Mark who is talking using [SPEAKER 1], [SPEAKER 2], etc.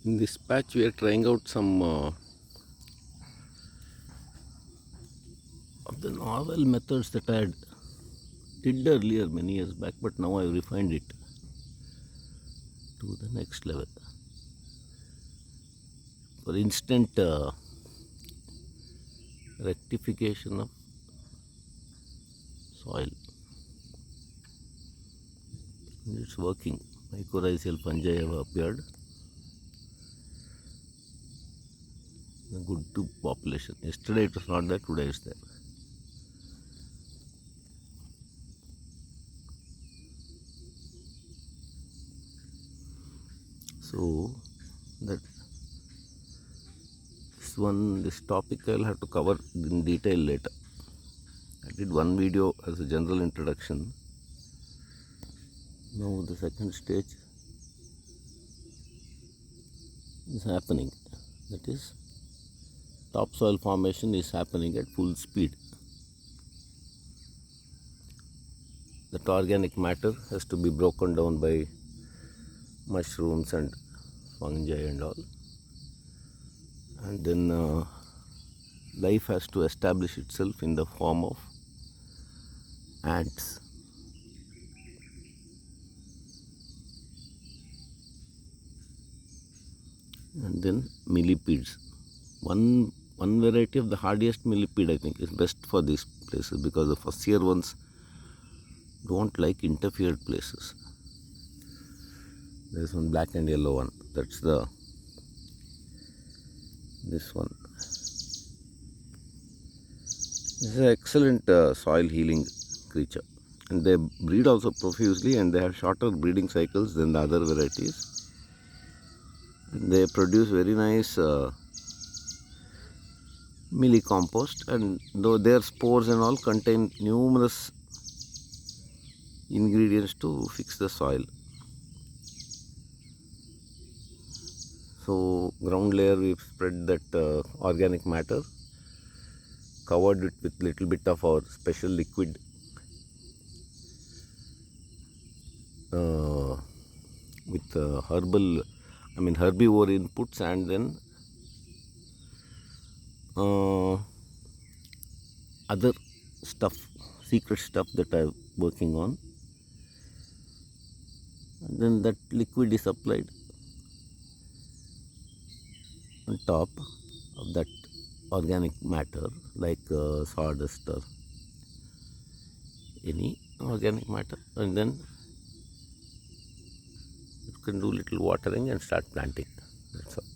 [SPEAKER 1] In this patch we are trying out some of the novel methods that I had did earlier many years back, but now I refined it to the next level. For instant rectification of soil. And it's working. Mycorrhizal fungi have appeared. A good population. Yesterday it was not there, today it's there. So that this topic I'll have to cover in detail later. I did one video as a general introduction. Now the second stage is happening. That is, topsoil formation is happening at full speed. That organic matter has to be broken down by mushrooms and fungi and all. And then life has to establish itself in the form of ants. And then millipedes. One variety of the hardiest millipede, I think, is best for these places because the fussier ones don't like interfered places. There's one black and yellow one. That's this one. This is an excellent soil healing creature, and they breed also profusely, and they have shorter breeding cycles than the other varieties. And they produce very nice milli compost, and though their spores and all contain numerous ingredients to fix the soil. So ground layer we've spread that organic matter, covered it with little bit of our special liquid with herbivore inputs, and then other stuff, secret stuff that I'm working on. And then that liquid is applied on top of that organic matter, like sawdust or any organic matter, and then you can do little watering and start planting. That's all.